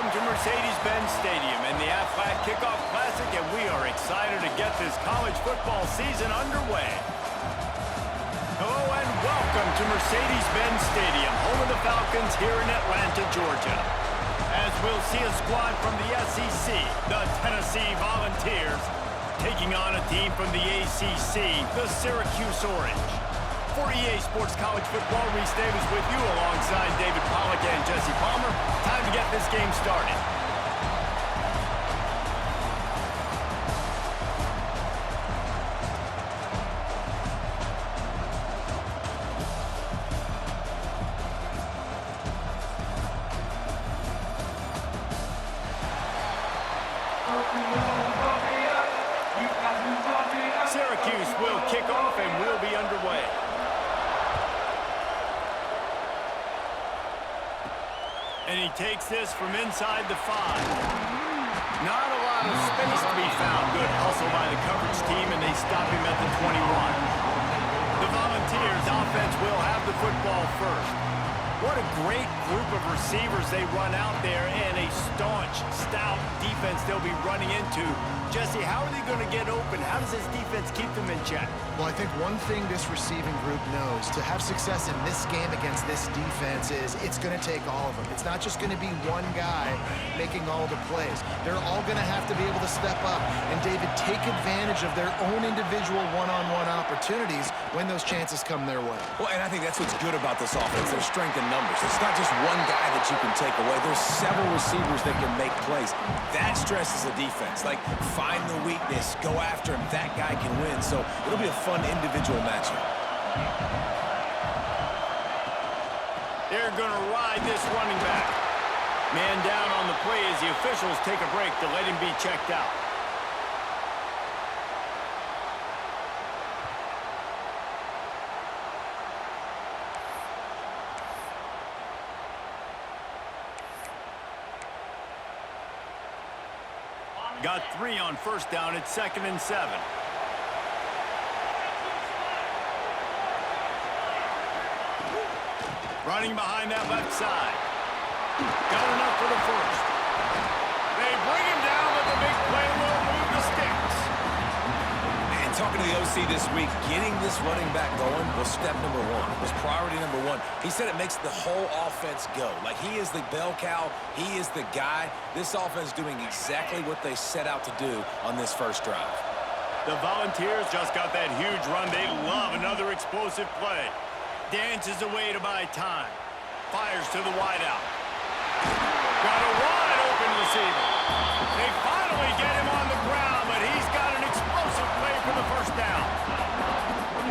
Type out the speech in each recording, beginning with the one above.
welcome to Mercedes-Benz Stadium and the Aflac Kickoff Classic, and we are excited to get this college football season underway. Hello and welcome to Mercedes-Benz Stadium, home of the Falcons here in Atlanta, Georgia. As we'll see a squad from the SEC, the Tennessee Volunteers, taking on a team from the ACC, the Syracuse Orange. For EA Sports College Football, Reese Davis with you alongside David Pollack and Jesse Palmer. Time to get this game started. Syracuse will kick off and we'll be underway. And he takes this from inside the 5. Not a lot of space to be found. Good hustle by the coverage team, and they stop him at the 21. The Volunteers offense will have the football first. What a great group of receivers they run out there, and a staunch, stout defense they'll be running into. Jesse, how are they going to get open? How does this defense keep them in check? Well, I think one thing this receiving group knows to have success in this game against this defense is it's going to take all of them. It's not just going to be one guy making all the plays. They're all going to have to be able to step up and, David, take advantage of their own individual one-on-one opportunities when those chances come their way. Well, and I think that's what's good about this offense, their strength in numbers. It's not just one guy that you can take away. There's several receivers that can make plays. That stresses the defense. Like, find the weakness, go after him. That guy can win. So it'll be a fun individual matchup. They're going to ride this running back. Man down on the play as the officials take a break to let him be checked out. Got 3 on first down. It's 2nd and 7. Running behind that left side. Got enough for the first. They bring him down, but the big play will move the sticks. And talking to the OC this week, getting this running back going was step number 1. Was priority number 1. He said it makes the whole offense go. Like, he is the bell cow. He is the guy. This offense doing exactly what they set out to do on this first drive. The Volunteers just got that huge run. They love another explosive play. Dances away to buy time. Fires to the wideout. Got a wide open receiver. They finally get him on the ground, but he's got an explosive play for the first down.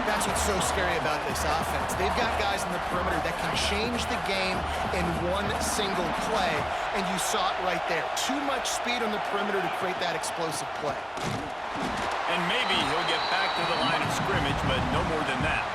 That's what's so scary about this offense. They've got guys in the perimeter that can change the game in one single play, and you saw it right there. Too much speed on the perimeter to create that explosive play. And maybe he'll get back to the line of scrimmage, but no more than that.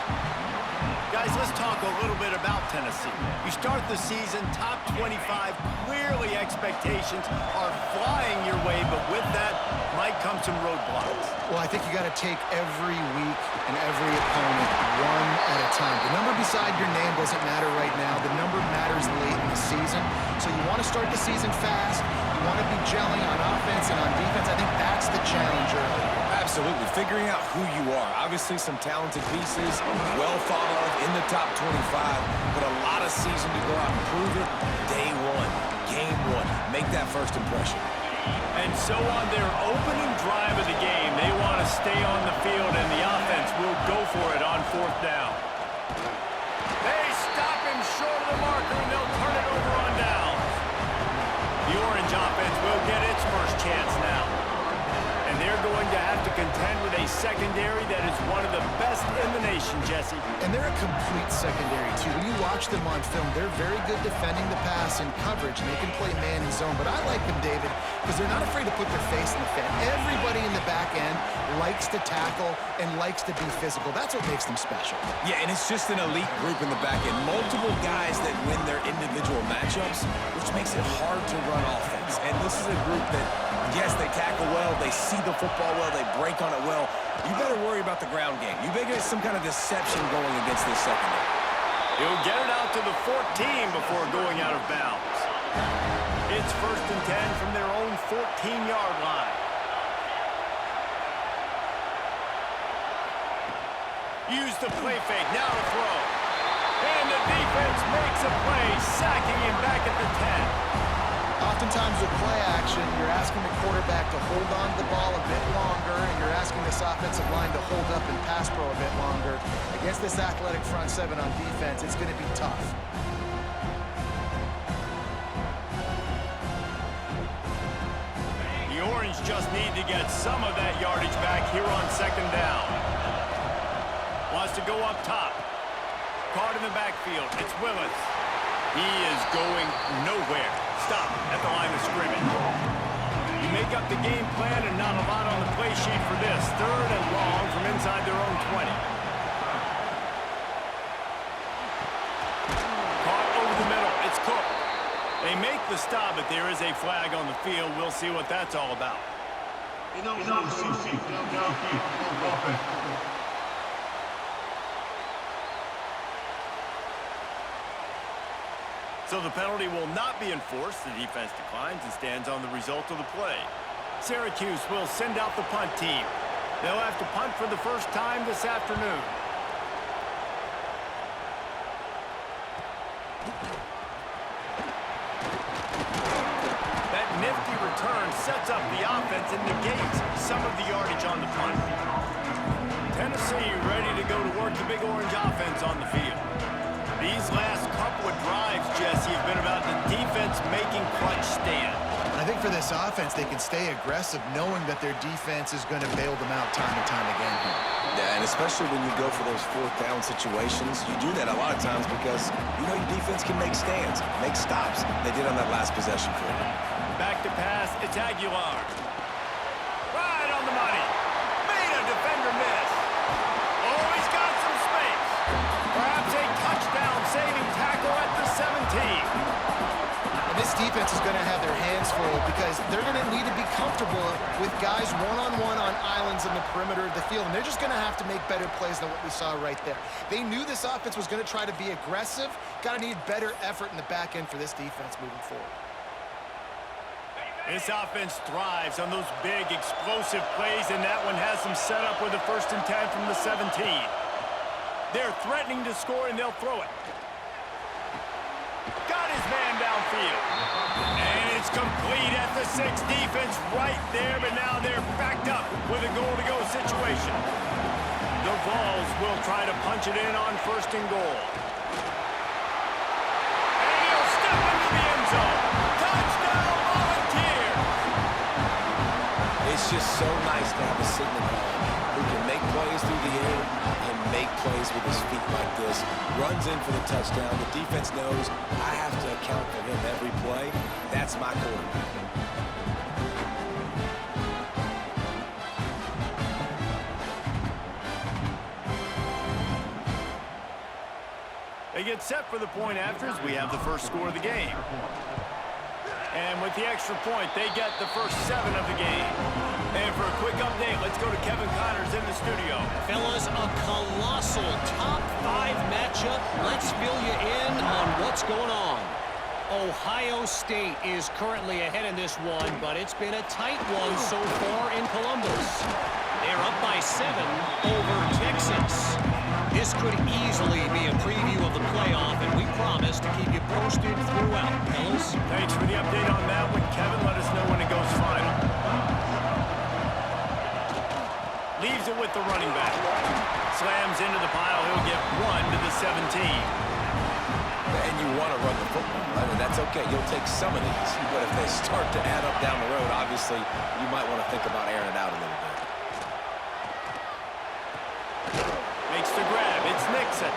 Guys, let's talk a little bit about Tennessee. You start the season top 25. Clearly expectations are flying your way, but with that might come some roadblocks. Well, I think you got to take every week and every opponent one at a time. The number beside your name doesn't matter right now. The number matters late in the season. So you want to start the season fast. You want to be gelling on offense and on defense. I think that's the challenge early. Absolutely. Figuring out who you are. Obviously, some talented pieces, well thought of in the top 25, but a lot of season to go out and prove it. Day 1, game 1. Make that first impression. And so on their opening drive of the game, they want to stay on the field, and the offense will go for it on 4th down. They stop him short of the marker, and they'll turn it over on downs. The Orange offense will get its first chance now. And they're going to have to contend with a secondary that is one of the best in the nation, Jesse. And they're a complete secondary, too. When you watch them on film, they're very good defending the pass and coverage, and they can play man and zone. But I like them, David, because they're not afraid to put their face in the fan. Everybody in the back end likes to tackle and likes to be physical. That's what makes them special. Yeah, and it's just an elite group in the back end. Multiple guys that win their individual matchups, which makes it hard to run offense. And this is a group that, yes, they tackle well, they see the football well, they break on it well. You better worry about the ground game. You better get some kind of deception going against this secondary. He'll get it out to the 14 before going out of bounds. It's 1st and 10 from their own 14-yard line. Use the play fake, now to throw. And the defense makes a play, sacking him back at the 10. Oftentimes with play action, you're asking the quarterback to hold on to the ball a bit longer, and you're asking this offensive line to hold up in pass pro a bit longer. Against this athletic front seven on defense, it's going to be tough. The Orange just need to get some of that yardage back here on 2nd down. Wants to go up top. Caught in the backfield. It's Willis. He is going nowhere. Stop at the line of scrimmage. You make up the game plan and not a lot on the play sheet for this. 3rd and long from inside their own 20. Caught over the middle. It's Cook. They make the stop, but there is a flag on the field. We'll see what that's all about. So the penalty will not be enforced. The defense declines and stands on the result of the play. Syracuse will send out the punt team. They'll have to punt for the first time this afternoon. That nifty return sets up the offense and negates some of the yardage on the punt. Tennessee ready to go to work the Big Orange offense on the field. These last couple of drives, Jesse, have been about the defense making clutch stand. I think for this offense, they can stay aggressive knowing that their defense is going to bail them out time and time again here. Yeah, and especially when you go for those 4th down situations, you do that a lot of times because you know your defense can make stands, make stops. They did on that last possession for you. Back to pass, it's Aguilar. Right on the money. Made a defender miss. Oh, he's got some space. Perhaps a touchdown-saving tackle at the 17. And this defense is going to have their hands full because they're going to need to be comfortable with guys one-on-one on islands in the perimeter of the field. And they're just going to have to make better plays than what we saw right there. They knew this offense was going to try to be aggressive. Got to need better effort in the back end for this defense moving forward. This offense thrives on those big, explosive plays, and that one has them set up with a 1st and 10 from the 17. They're threatening to score, and they'll throw it. Got his man downfield. And it's complete at the 6. Defense right there, but now they're backed up with a goal-to-go situation. The Vols will try to punch it in on 1st and goal. And he'll step into the end zone. Touchdown, Volunteers! It's just so nice to have a signal guy who can make plays through the air and make plays with his feet like this. Runs in for the touchdown. The defense knows I have to account for him every play. That's my quarterback. They get set for the point afters. We have the first score of the game. And with the extra point, they get the first 7 of the game. And for a quick update, let's go to Kevin Connors in the studio. Fellas, a colossal top 5 matchup. Let's fill you in on what's going on. Ohio State is currently ahead in this one, but it's been a tight one so far in Columbus. They're up by 7 over Texas. This could easily be a preview of the playoff, and we promise to keep you posted throughout, fellas. Thanks for the update on that one, Kevin. Let us know when it goes final. Leaves it with the running back. Slams into the pile. He'll get 1 to the 17. And you want to run the football. I mean, that's okay. You'll take some of these. But if they start to add up down the road, obviously, you might want to think about airing it out a little bit. Makes the grab. It's Nixon.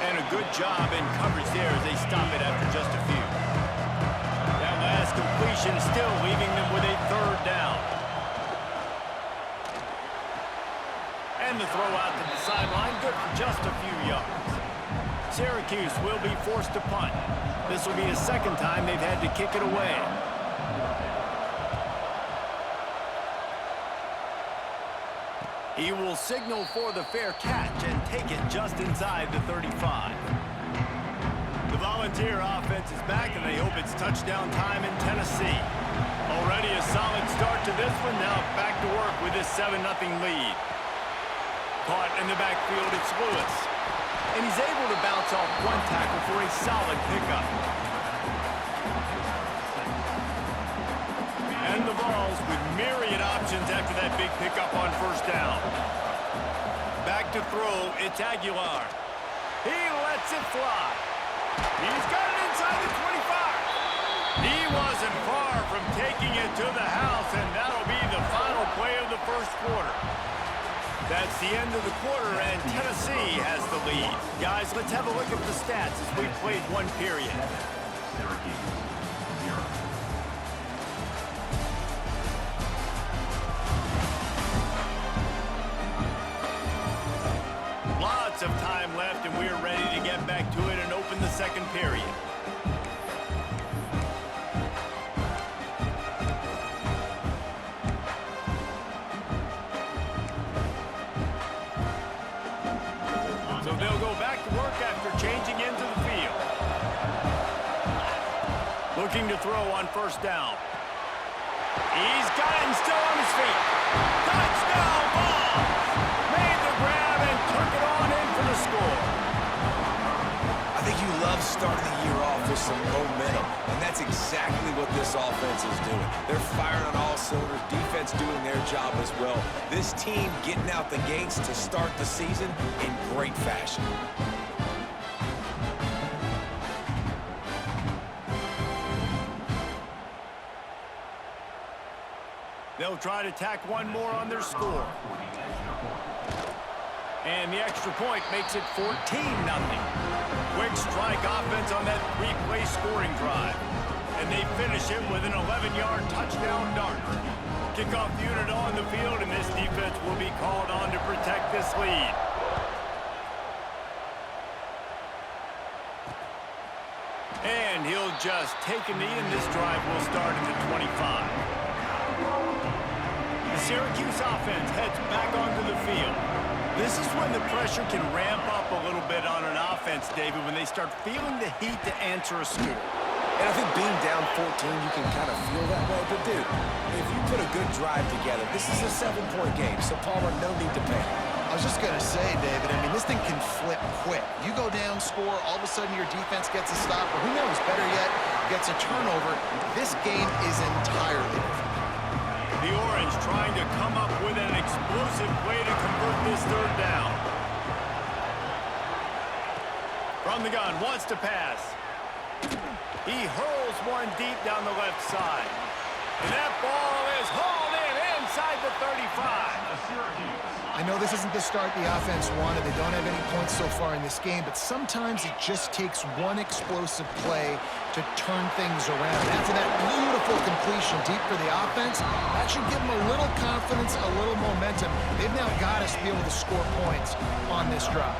And a good job in coverage there as they stop it after just a few. That last completion still leaving them with a 3rd down. And the throw out to the sideline, good for just a few yards. Syracuse will be forced to punt. This will be the 2nd time they've had to kick it away. He will signal for the fair catch and take it just inside the 35. The The Volunteer offense is back, and they hope it's touchdown time in Tennessee. Already a solid start to this one. Now back to work with this 7-0 lead. Caught in the backfield, it's Lewis. And he's able to bounce off one tackle for a solid pickup. And the Vols with myriad options after that big pickup on first down. Back to throw, it's Aguilar. He lets it fly. He's got it inside the 25. He wasn't far from taking it to the house, and that'll be the final play of the first quarter. That's the end of the quarter, and Tennessee has the lead. Guys, let's have a look at the stats as we've played one period. Lots of time left, and we're ready to get back to it and open the second period. So they'll go back to work after changing into the field. Looking to throw on first down. He's got it and still on his feet. Touchdown ball! Made the grab and took it on in for the score. I think you love starting the year off with some momentum, and that's exactly what this offense is doing. They're firing on all cylinders, defense doing their job as well. This team getting out the gates to start the season in great fashion. They'll try to tack one more on their score. And the extra point makes it 14-0. Quick strike offense on that three-play scoring drive. And they finish it with an 11-yard touchdown dart. Kickoff unit on the field, and this defense will be called on to protect this lead. And he'll just take a knee, and this drive will start at the 25. The Syracuse offense heads back onto the field. This is when the pressure can ramp up a little bit on an offense, David, when they start feeling the heat to answer a score. And I think being down 14, you can kind of feel that way. But, dude, if you put a good drive together, this is a 7-point game, so, Palmer, no need to panic. I was just going to say, David, I mean, this thing can flip quick. You go down, score, all of a sudden your defense gets a stop, or who knows, better yet, gets a turnover. This game is entirely different. The Orange trying to come up with an explosive play to convert this third down. From the gun, wants to pass. He hurls one deep down the left side. And that ball is hauled in inside the 35. I know this isn't the start the offense wanted. They don't have any points so far in this game, but sometimes it just takes one explosive play to turn things around. After that beautiful completion deep for the offense, that should give them a little confidence, a little momentum. They've now got us to be able to score points on this drive.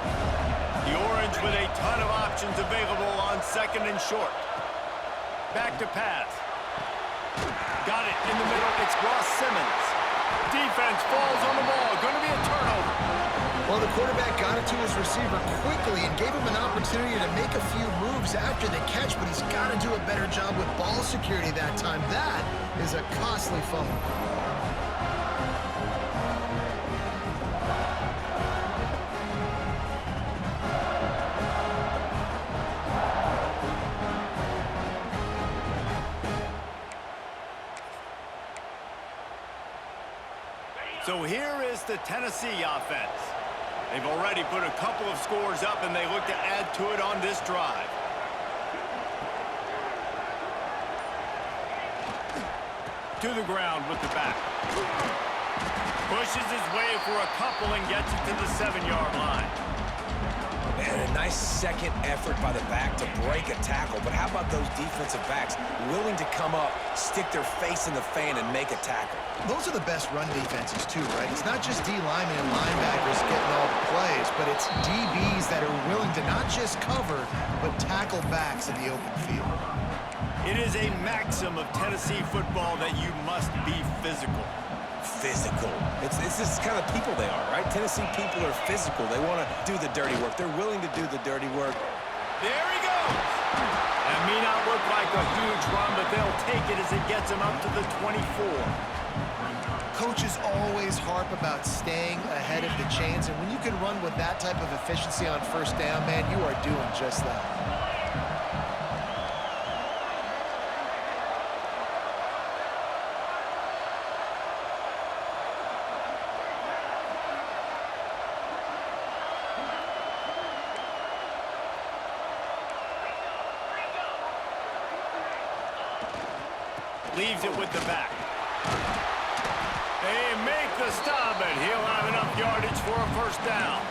The Orange with a ton of options available on second and short. Back to pass. Got it in the middle. It's Ross Simmons. Defense falls on the ball. Going to be a turnover. Well, the quarterback got it to his receiver quickly and gave him an opportunity to make a few moves after the catch, but he's got to do a better job with ball security that time. That is a costly fumble. So here is the Tennessee offense. They've already put a couple of scores up, and they look to add to it on this drive. To the ground with the back. Pushes his way for a couple and gets it to the 7-yard line. And a nice second effort by the back to break a tackle. But how about those defensive backs willing to come up, stick their face in the fan, and make a tackle? Those are the best run defenses, too, right? It's not just D linemen and linebackers getting all the plays, but it's DBs that are willing to not just cover, but tackle backs in the open field. It is a maxim of Tennessee football that you must be physical. Physical. It's this kind of people they are, right? Tennessee people are physical. They want to do the dirty work. They're willing to do the dirty work. There he goes. That may not look like a huge run, but they'll take it as it gets them up to the 24. Coaches always harp about staying ahead of the chains, and when you can run with that type of efficiency on first down, man, you are doing just that. Leaves it with the back. They make the stop, and he'll have enough yardage for a first down.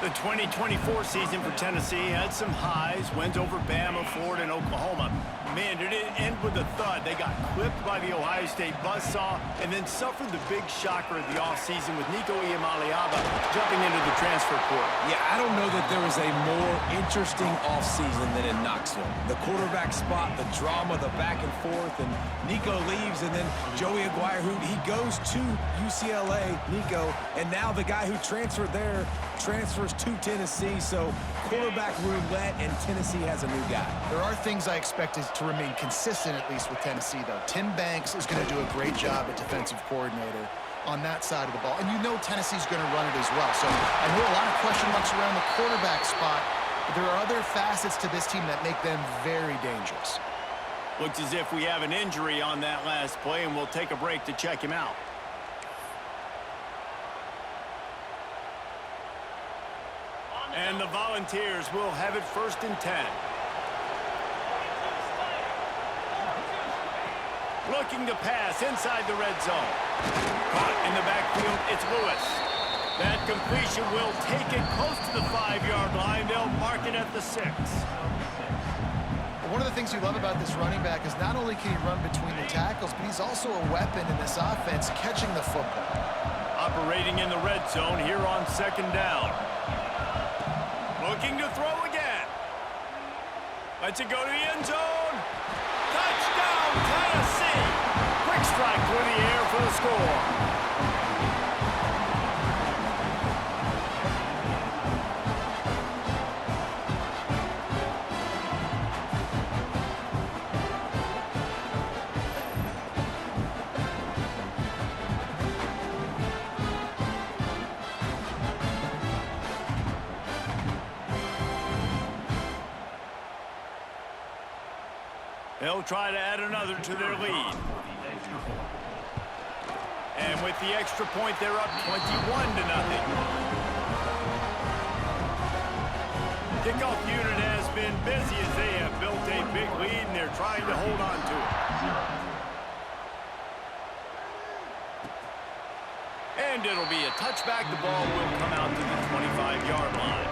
The 2024 season for Tennessee had some highs, wins over Bama, Florida, and Oklahoma. Man, did it end with a thud. They got clipped by the Ohio State buzzsaw and then suffered the big shocker of the offseason with Nico Iamaleava jumping into the transfer portal. Yeah, I don't know that there was a more interesting offseason than in Knoxville. The quarterback spot, the drama, the back and forth, and Nico leaves, and then Joey Aguirre, who he goes to UCLA, Nico, and now the guy who transferred there transfers to Tennessee. So quarterback roulette, and Tennessee has a new guy. There are things I expected to remain consistent, at least with Tennessee, though. Tim Banks is going to do a great job at defensive coordinator on that side of the ball. And you know Tennessee's going to run it as well. So I know a lot of question marks around the quarterback spot, but there are other facets to this team that make them very dangerous. Looks as if we have an injury on that last play, and we'll take a break to check him out. And the Volunteers will have it 1st and 10. Looking to pass inside the red zone. Caught in the backfield, it's Lewis. That completion will take it close to the 5-yard line. They'll mark it at the 6. One of the things you love about this running back is not only can he run between the tackles, but he's also a weapon in this offense, catching the football. Operating in the red zone here on 2nd down. Looking to throw again. Lets it go to the end zone. Touchdown, Tennessee. Quick strike through the air for the score. They'll try to add another to their lead. And with the extra point, they're up 21-0. Kickoff unit has been busy as they have built a big lead, and they're trying to hold on to it. And it'll be a touchback. The ball will come out to the 25-yard line.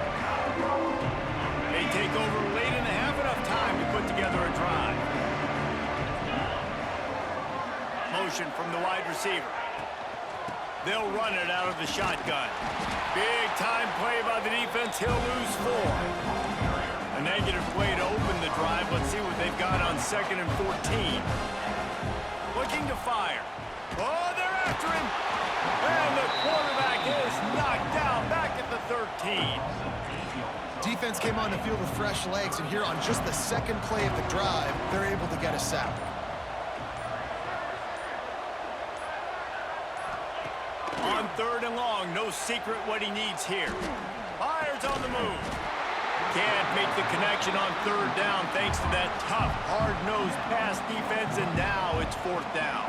They take over late in the half, enough time to put together a drive. Motion from the wide receiver. They'll run it out of the shotgun. Big time play by the defense. He'll lose 4. A negative play to open the drive. Let's see what they've got on 2nd and 14. Looking to fire. Oh, they're after him. And the quarterback is knocked down back at the 13. Defense came on the field with fresh legs, and here on just the 2nd play of the drive, they're able to get a sack. On 3rd and long, no secret what he needs here. Fires on the move. Can't make the connection on 3rd down thanks to that tough, hard-nosed pass defense, and now it's 4th down.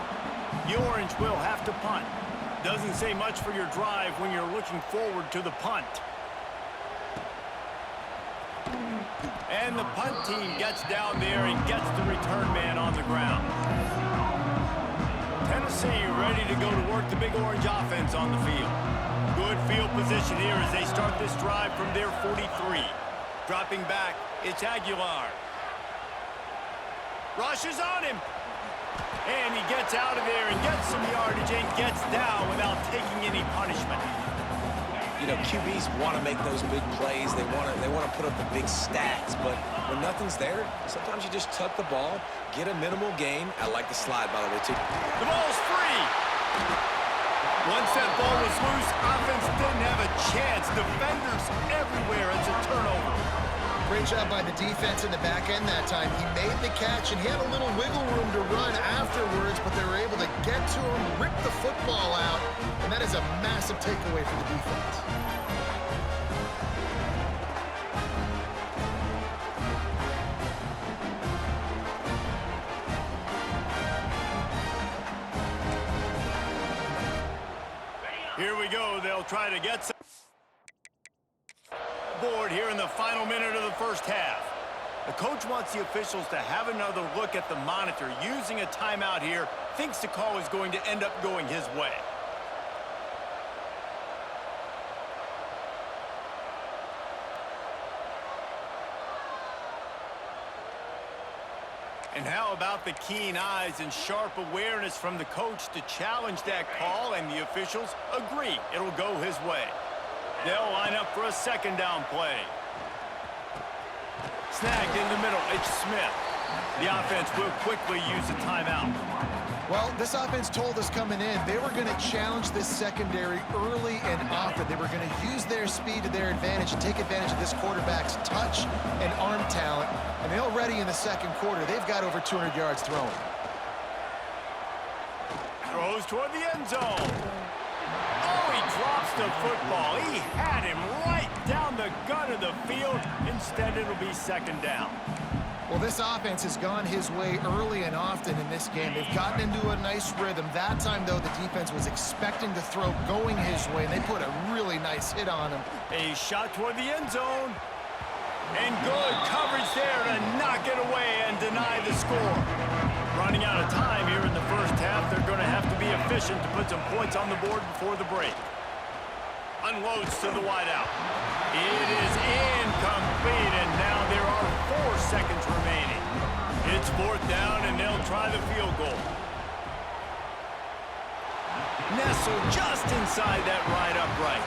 The Orange will have to punt. Doesn't say much for your drive when you're looking forward to the punt. And the punt team gets down there and gets the return man on the ground. Tennessee ready to go to work the Big Orange offense on the field. Good field position here as they start this drive from their 43. Dropping back, it's Aguilar. Rushes on him. And he gets out of there and gets some yardage and gets down without taking any punishment. You know, QBs want to make those big plays. They want to put up the big stats. But when nothing's there, sometimes you just tuck the ball, get a minimal gain. I like the slide, by the way, too. The ball's free. Once that ball was loose, offense didn't have a chance. Defenders everywhere. It's a turnover. Great job by the defense in the back end that time. He made the catch, and he had a little wiggle room to run afterwards, but they were able to get to him, rip the football out, and that is a massive takeaway for the defense. Here we go. They'll try to get some board here in the final minute of the first half. The coach wants the officials to have another look at the monitor. Using a timeout here, thinks the call is going to end up going his way. And how about the keen eyes and sharp awareness from the coach to challenge that call, and the officials agree it'll go his way. They'll line up for a second down play. Snagged in the middle, it's Smith. The offense will quickly use a timeout. Well, this offense told us coming in they were going to challenge this secondary early and often. They were going to use their speed to their advantage and take advantage of this quarterback's touch and arm talent. And they already in the second quarter, they've got over 200 yards thrown. Throws toward the end zone. Oh, he drops the football. He had him right down the gut of the field. Instead, it'll be second down. Well, this offense has gone his way early and often in this game. They've gotten into a nice rhythm. That time, though, the defense was expecting the throw going his way, and they put a really nice hit on him. A shot toward the end zone. And good coverage there to knock it away and deny the score. Running out of time here in the first half. They're going to have to be efficient to put some points on the board before the break. Unloads to the wideout. It is incomplete, and now there are 4 seconds remaining. It's fourth down, and they'll try the field goal. Nestled just inside that right upright.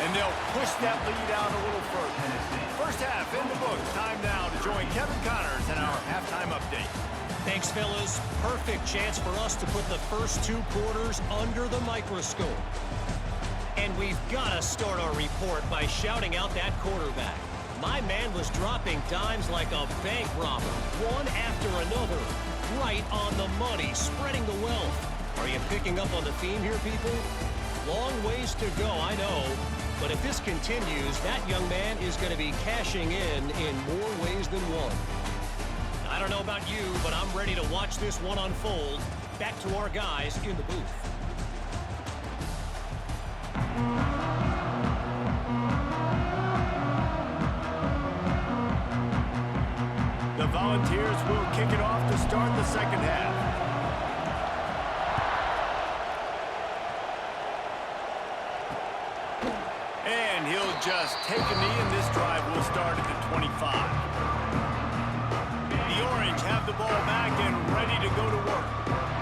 And they'll push that lead out a little further. First half in the books. Time now to join Kevin Connors in our halftime update. Thanks, fellas. Perfect chance for us to put the first 2 quarters under the microscope. And we've got to start our report by shouting out that quarterback. My man was dropping dimes like a bank robber, one after another, right on the money, spreading the wealth. Are you picking up on the theme here, people? Long ways to go, I know. But if this continues, that young man is going to be cashing in more ways than one. I don't know about you, but I'm ready to watch this one unfold. Back to our guys in the booth. The Volunteers will kick it off to start the second half. And he'll just take a knee, and this drive will start at the 25. The Orange have the ball back and ready to go to work.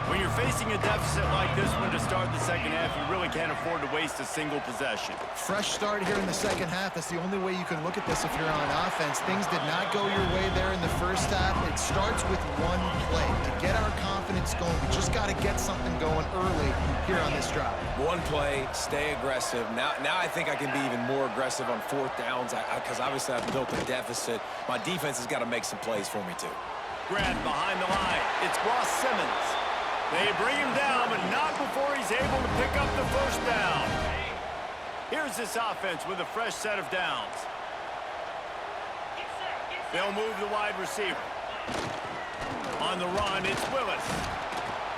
When you're facing a deficit like this one to start the second half, you really can't afford to waste a single possession. Fresh start here in the second half. That's the only way you can look at this if you're on offense. Things did not go your way there in the first half. It starts with one play. To get our confidence going, we just got to get something going early here on this drive. One play, stay aggressive. Now I think I can be even more aggressive on fourth downs because obviously I've built a deficit. My defense has got to make some plays for me, too. Grant behind the line. It's Ross Simmons. They bring him down, but not before he's able to pick up the first down. Here's this offense with a fresh set of downs. They'll move the wide receiver. On the run, it's Willis.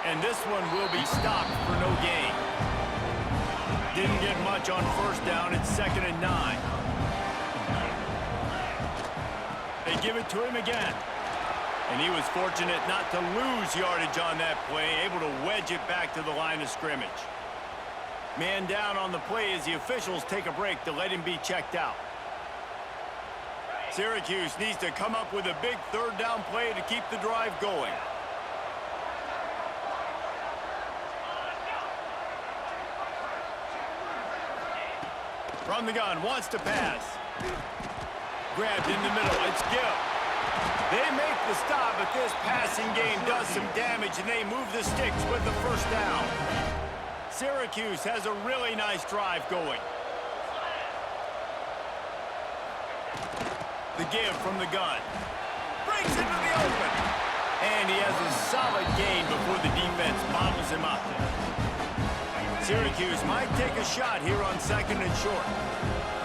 And this one will be stopped for no gain. Didn't get much on first down. It's 2nd and 9. They give it to him again. And he was fortunate not to lose yardage on that play, able to wedge it back to the line of scrimmage. Man down on the play as the officials take a break to let him be checked out. Syracuse needs to come up with a big third down play to keep the drive going. From the gun, wants to pass. Grabbed in the middle, it's Gill. They make the stop, but this passing game does some damage, and they move the sticks with the first down. Syracuse has a really nice drive going. The give from the gun. Brings it to the open. And he has a solid gain before the defense bottles him up. Syracuse might take a shot here on 2nd and short.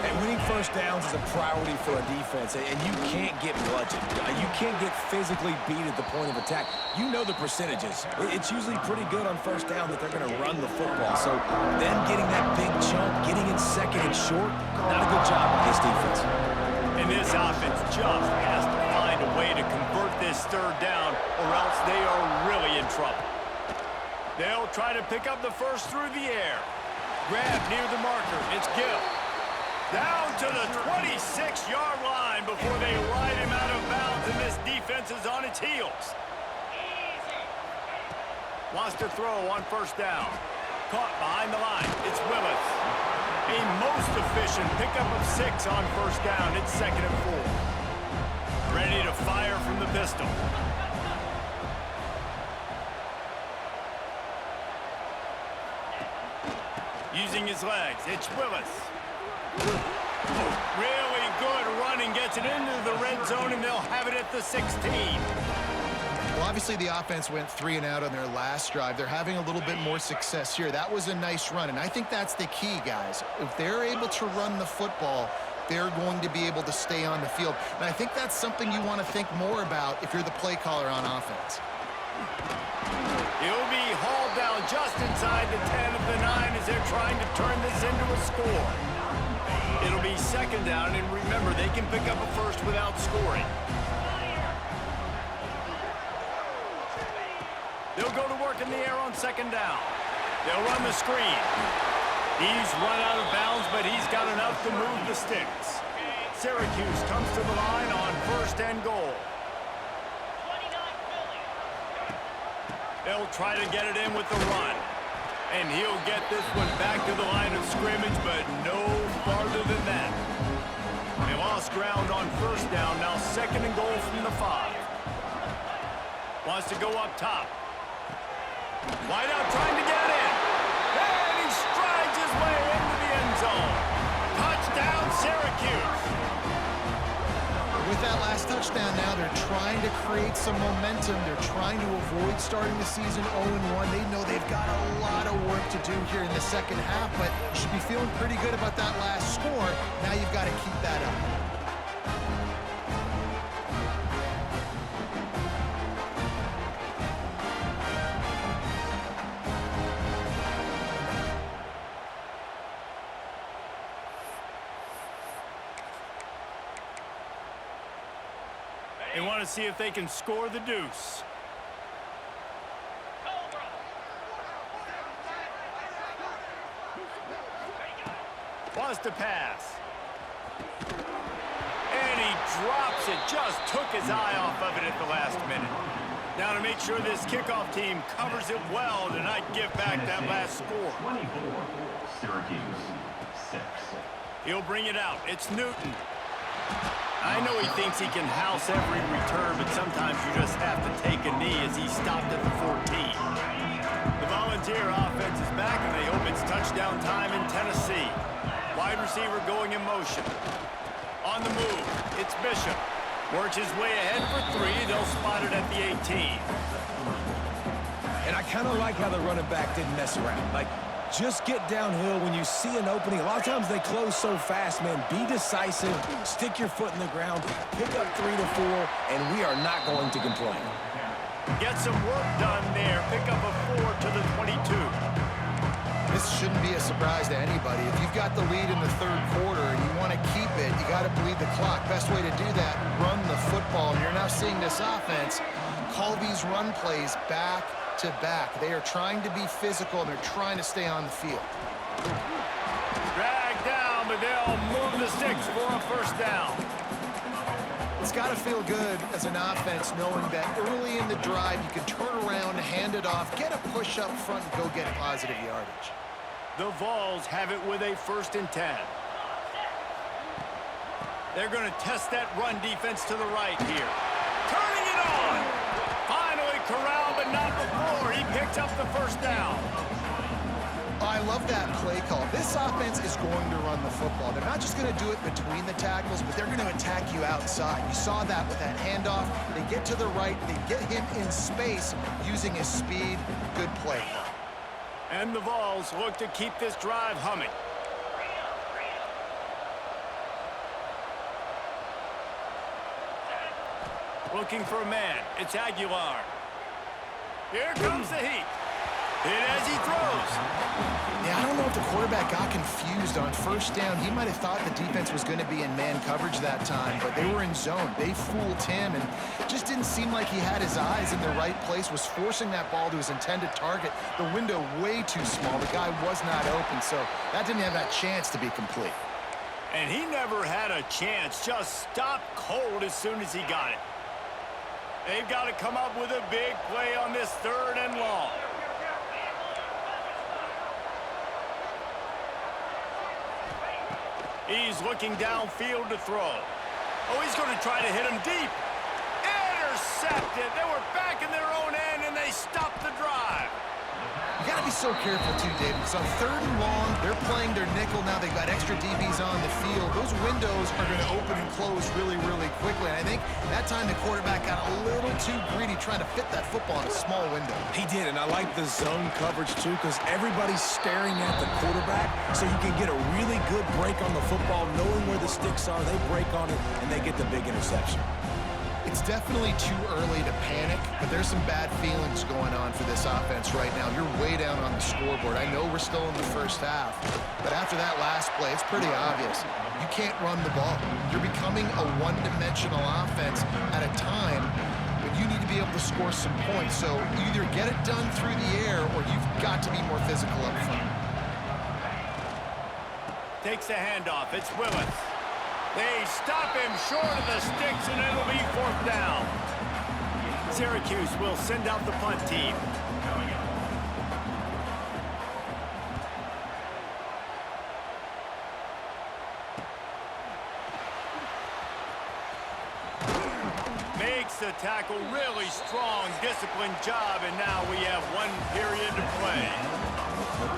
And winning first downs is a priority for a defense, and you can't get bludgeoned. You can't get physically beat at the point of attack. You know the percentages. It's usually pretty good on first down that they're going to run the football. So them getting that big chunk, getting in 2nd and short, not a good job by this defense. And this offense just has to find a way to convert this 3rd down, or else they are really in trouble. They'll try to pick up the first through the air. Grab near the marker. It's Gill. Down to the 26-yard line before they ride him out of bounds, and this defense is on its heels. Wants to throw on 1st down. Caught behind the line. It's Willis. A most efficient pickup of 6 on 1st down. It's 2nd and 4. Ready to fire from the pistol. Using his legs, it's Willis. Really good running, gets it into the red zone, and they'll have it at the 16. Well, obviously the offense went 3 and out on their last drive. They're having a little bit more success here. That was a nice run, and I think that's the key, guys. If they're able to run the football, they're going to be able to stay on the field. And I think that's something you want to think more about if you're the play caller on offense. He'll be hauled down just inside the 10 of the 9 as they're trying to turn this into a score. It'll be 2nd down, and remember, they can pick up a first without scoring. They'll go to work in the air on 2nd down. They'll run the screen. He's run out of bounds, but he's got enough to move the sticks. Syracuse comes to the line on 1st and goal. They'll try to get it in with the run. And he'll get this one back to the line of scrimmage, but no farther than that. They lost ground on 1st down, now 2nd and goal from the 5. Wants to go up top. Wide out trying to get in. And he strides his way into the end zone. Touchdown, Syracuse. With that last touchdown now, they're trying to create some momentum. They're trying to avoid starting the season 0-1. They know they've got a lot of work to do here in the 2nd half, but you should be feeling pretty good about that last score. Now you've got to keep that up. They want to see if they can score the deuce. Wants to pass. And he drops it. Just took his eye off of it at the last minute. Now to make sure this kickoff team covers it well to not give back that last score. 24, Syracuse, 6. He'll bring it out. It's Newton. I know he thinks he can house every return, but sometimes you just have to take a knee as he stopped at the 14. The Volunteer offense is back, and they hope it's touchdown time in Tennessee. Wide receiver going in motion. On the move, it's Bishop. Works his way ahead for 3. They'll spot it at the 18. And I kind of like how the running back didn't mess around. Like, just get downhill when you see an opening. A lot of times they close so fast, man. Be decisive, stick your foot in the ground, pick up 3 to 4, and we are not going to complain. Get some work done there. Pick up a 4 to the 22. This shouldn't be a surprise to anybody. If you've got the lead in the 3rd quarter and you want to keep it, you got to bleed the clock. Best way to do that, run the football. And you're now seeing this offense call these run plays back to back. They are trying to be physical, and they're trying to stay on the field. Drag down, but they'll move the sticks for a 1st down. It's got to feel good as an offense knowing that early in the drive you can turn around, hand it off, get a push up front, and go get positive yardage. The Vols have it with a 1st and 10. They're going to test that run defense to the right here. Turning it on! Finally corralled, but not before. He picks up the 1st down. I love that play call. This offense is going to run the football. They're not just going to do it between the tackles, but they're going to attack you outside. You saw that with that handoff. They get to the right. They get him in space using his speed. Good play. And the Vols look to keep this drive humming. Looking for a man. It's Aguilar. Here comes the heat. Hit as he throws. Yeah, I don't know if the quarterback got confused on first down. He might have thought the defense was going to be in man coverage that time, but they were in zone. They fooled him and just didn't seem like he had his eyes in the right place, was forcing that ball to his intended target. The window way too small. The guy was not open, so that didn't have that chance to be complete. And he never had a chance. Just stopped cold as soon as he got it. They've got to come up with a big play on this 3rd and long. He's looking downfield to throw. Oh, he's going to try to hit him deep. Intercepted. They were back in their own end, and they stopped the drive. You got to be so careful, too, David, because on 3rd and long, they're playing their nickel now. They've got extra DBs on the field. Those windows are going to open and close really, really quickly. And I think that time the quarterback got a little too greedy trying to fit that football in a small window. He did, and I like the zone coverage, too, because everybody's staring at the quarterback, so you can get a really good break on the football, knowing where the sticks are. They break on it, and they get the big interception. It's definitely too early to panic, but there's some bad feelings going on for this offense right now. You're way down on the scoreboard. I know we're still in the first half, but after that last play, it's pretty obvious. You can't run the ball. You're becoming a one-dimensional offense at a time when you need to be able to score some points. So you either get it done through the air or you've got to be more physical up front. Takes the handoff. It's Willis. They stop him short of the sticks, and it'll be 4th down. Syracuse will send out the punt team. Makes the tackle. Really strong, disciplined job, and now we have 1 period to play.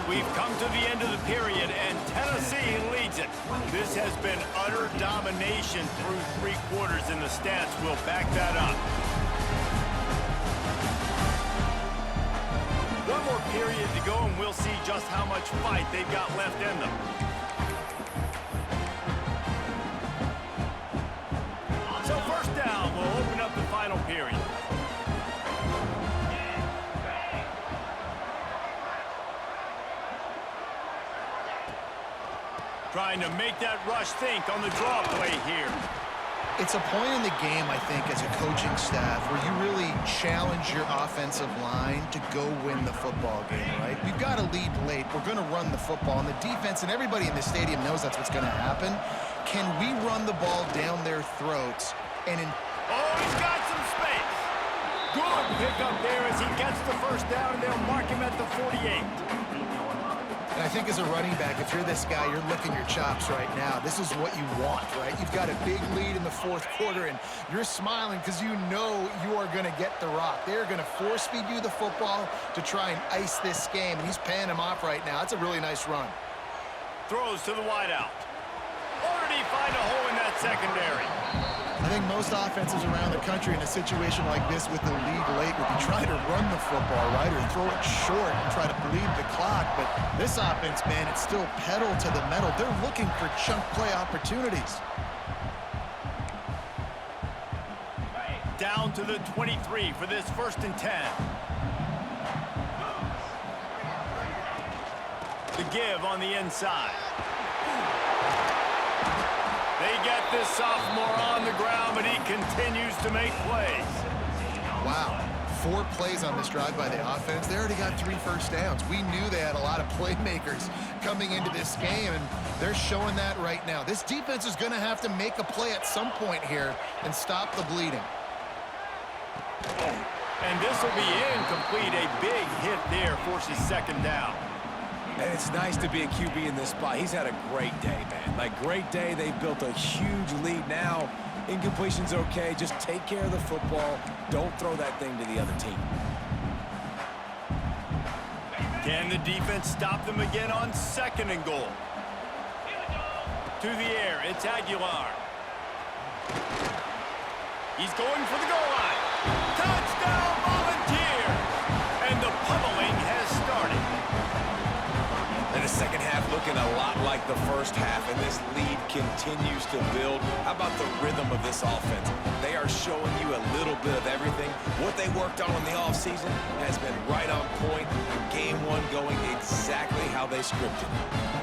We've come to the end of the period, and Tennessee leads it. This has been utter domination through 3 quarters, and the stats will back that up. 1 more period to go, and we'll see just how much fight they've got left in them. So 1st down will open up the final period. Trying to make that rush think on the draw play here. It's a point in the game, I think, as a coaching staff where you really challenge your offensive line to go win the football game, right? We've got to lead late. We're going to run the football. And the defense and everybody in the stadium knows that's what's going to happen. Can we run the ball down their throats? And Oh, he's got some space. Good pickup there as he gets the 1st down, and they'll mark him at the 48. And I think as a running back, if you're this guy, you're licking your chops right now. This is what you want, right? You've got a big lead in the 4th quarter, and you're smiling because you know you are going to get the rock. They're going to force-feed you the football to try and ice this game, and he's paying him off right now. That's a really nice run. Throws to the wideout. Or did he find a hole in that secondary? I think most offenses around the country in a situation like this with the lead late would be trying to run the football, right, or throw it short and try to bleed the clock. But this offense, man, it's still pedal to the metal. They're looking for chunk play opportunities. Down to the 23 for this 1st and 10. The give on the inside. They get this sophomore on the ground, but he continues to make plays. Wow. 4 plays on this drive by the offense. They already got 3 first downs. We knew they had a lot of playmakers coming into this game, and they're showing that right now. This defense is going to have to make a play at some point here and stop the bleeding. And this will be incomplete. A big hit there forces 2nd down. And it's nice to be a QB in this spot. He's had a great day, man. Like, great day. They've built a huge lead now. Incompletion's okay. Just take care of the football. Don't throw that thing to the other team. Can the defense stop them again on 2nd and goal? To the air, it's Aguilar. He's going for the goal line. Touchdown, Volunteers! And the pummeling has started. And the second half looking a lot like the first half, and this lead continues to build. How about the rhythm of this offense? They are showing you a little bit of everything. What they worked on in the offseason has been right on point. Game 1 going exactly how they scripted it.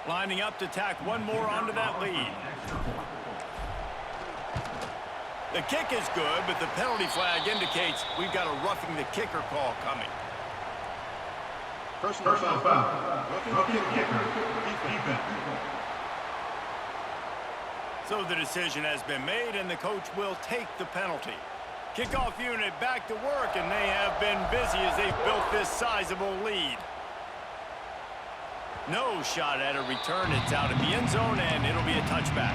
Lining up to tack one more onto that lead. The kick is good, but the penalty flag indicates we've got a roughing the kicker call coming. Personal foul. Roughing the kicker. Defense. So the decision has been made, and the coach will take the penalty. Kickoff unit back to work, and they have been busy as they've built this sizable lead. No shot at a return. It's out of the end zone, and it'll be a touchback.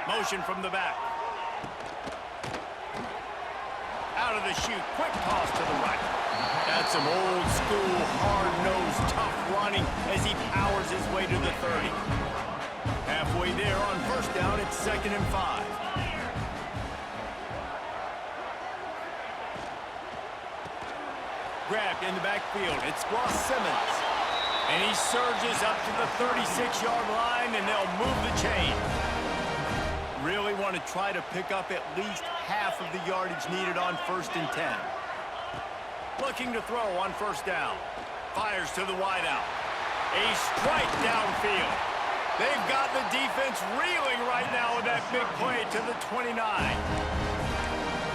Motion from the back. Out of the chute. Quick toss to the right. That's some old school, hard-nosed, tough running as he powers his way to the 30. Halfway there on 1st down, it's 2nd and 5. Grabbed in the backfield. It's Ross Simmons. And he surges up to the 36-yard line, and they'll move the chain. Really want to try to pick up at least half of the yardage needed on 1st and 10. Looking to throw on 1st down. Fires to the wideout. A strike downfield. They've got the defense reeling right now with that big play to the 29.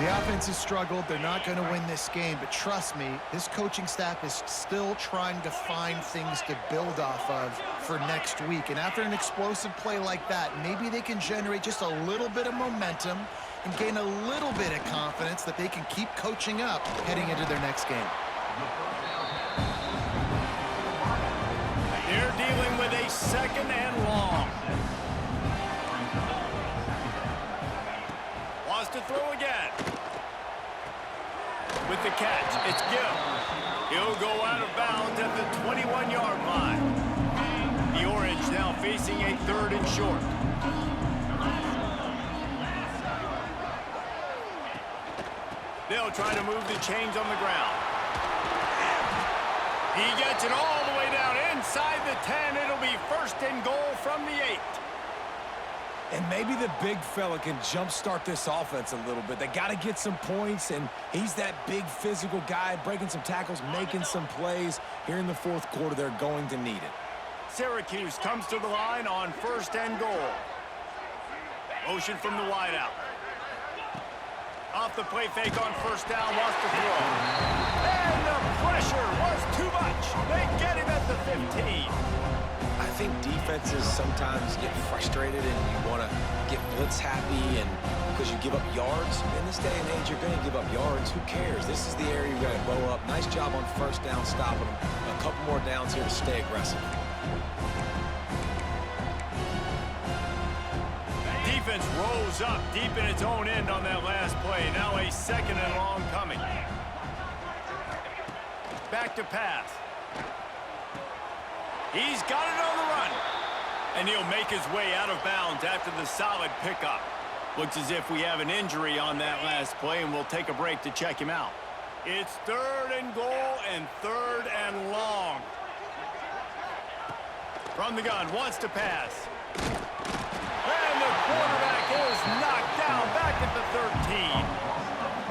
The offense has struggled. They're not going to win this game, but trust me, this coaching staff is still trying to find things to build off of for next week. And after an explosive play like that, maybe they can generate just a little bit of momentum and gain a little bit of confidence that they can keep coaching up heading into their next game. They're dealing with a 2nd and long. Wants to throw again. With the catch, it's Gill. He'll go out of bounds at the 21-yard line. The Orange now facing a 3rd and short. They'll try to move the chains on the ground. He gets it all the way down inside the 10. It'll be 1st and goal from the 8. And maybe the big fella can jumpstart this offense a little bit. They got to get some points, and he's that big physical guy, breaking some tackles, making some plays. Here in the 4th quarter, they're going to need it. Syracuse comes to the line on 1st and goal. Motion from the wideout. Off the play fake on 1st down, wants to throw. And the pressure was too much. They get him at the 15. I think defenses sometimes get frustrated and you want to get blitz happy and because you give up yards. In this day and age, you're going to give up yards. Who cares? This is the area you got to bow up. Nice job on 1st down stopping them. A couple more downs here to stay aggressive. Defense rolls up deep in its own end on that last play. Now a 2nd and long coming. Back to pass. He's got it on the run. And he'll make his way out of bounds after the solid pickup. Looks as if we have an injury on that last play, and we'll take a break to check him out. It's 3rd and goal and 3rd and long. From the gun, wants to pass. And the quarterback is knocked down back at the 13.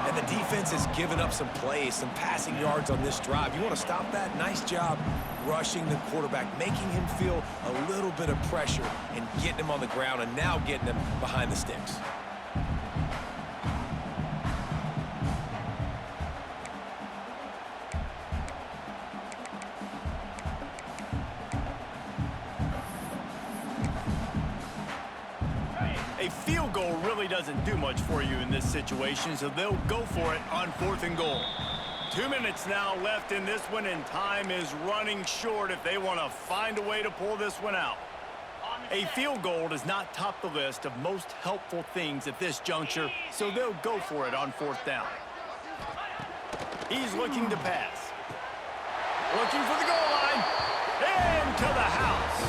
And the defense has given up some plays, some passing yards on this drive. You want to stop that? Nice job rushing the quarterback, making him feel a little bit of pressure and getting him on the ground and now getting him behind the sticks. A field goal really doesn't do much for you in this situation, so they'll go for it on 4th and goal. 2 minutes now left in this one, and time is running short if they want to find a way to pull this one out. A field goal does not top the list of most helpful things at this juncture, so they'll go for it on 4th down. He's looking to pass. Looking for the goal line. Into the house.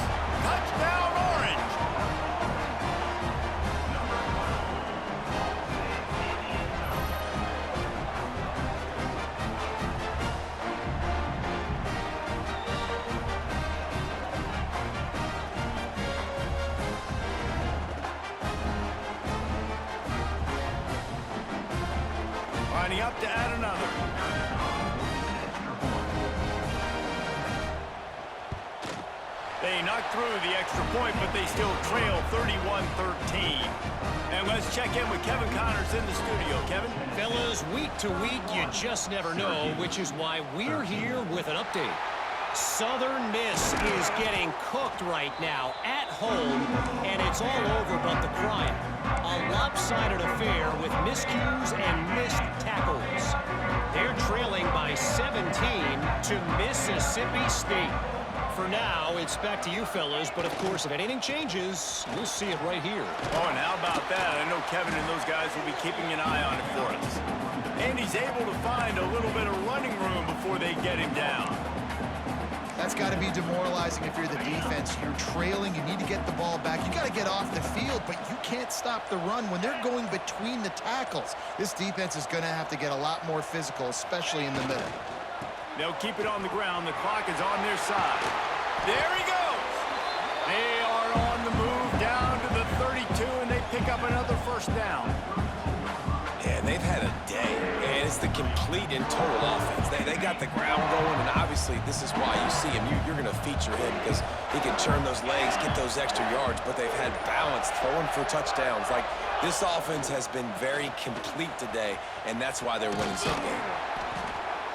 Touchdown, Orange. Lining up to add another. They knocked through the extra point, but they still trail 31-13. And let's check in with Kevin Connors in the studio. Kevin? Fellas, week to week, you just never know, which is why we're here with an update. Southern Miss is getting cooked right now at home, and it's all over but the crying. A lopsided affair with miscues and missed tackles. They're trailing by 17 to Mississippi State. For now, it's back to you fellas, but of course, if anything changes, we'll see it right here. Oh, and how about that? I know Kevin and those guys will be keeping an eye on it for us. And he's able to find a little bit of running room before they get him down. That's got to be demoralizing if you're the defense. You're trailing. You need to get the ball back. You got to get off the field, but you can't stop the run when they're going between the tackles. This defense is going to have to get a lot more physical, especially in the middle. They'll keep it on the ground. The clock is on their side. There he goes. They are on the move down to the 32, and they pick up another 1st down. Yeah, they've had a day, and it's the complete and total offense. They got the ground going, and obviously this is why you see him. You're going to feature him because he can turn those legs, get those extra yards, but they've had balance, throwing for touchdowns. Like, this offense has been very complete today, and that's why they're winning some games.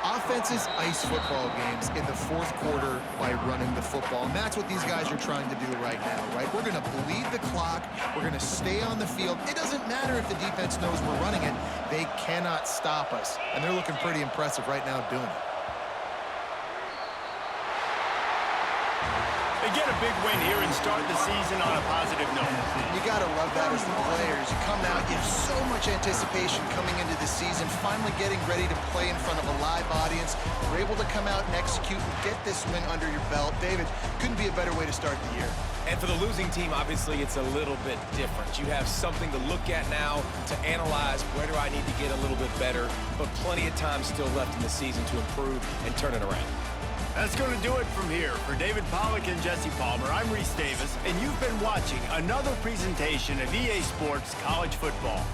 Offenses ice football games in the 4th quarter by running the football, and that's what these guys are trying to do right now, right? We're going to bleed the clock. We're going to stay on the field. It doesn't matter if the defense knows we're running it. They cannot stop us, and they're looking pretty impressive right now doing it. They get a big win here and start the season on a positive note. You got to love that as the players. You come out, you have so much anticipation coming into the season, finally getting ready to play in front of a live audience. You're able to come out and execute and get this win under your belt. David, couldn't be a better way to start the year. And for the losing team, obviously, it's a little bit different. You have something to look at now to analyze where do I need to get a little bit better, but plenty of time still left in the season to improve and turn it around. That's going to do it from here. For David Pollack and Jesse Palmer, I'm Reese Davis, and you've been watching another presentation of EA Sports College Football.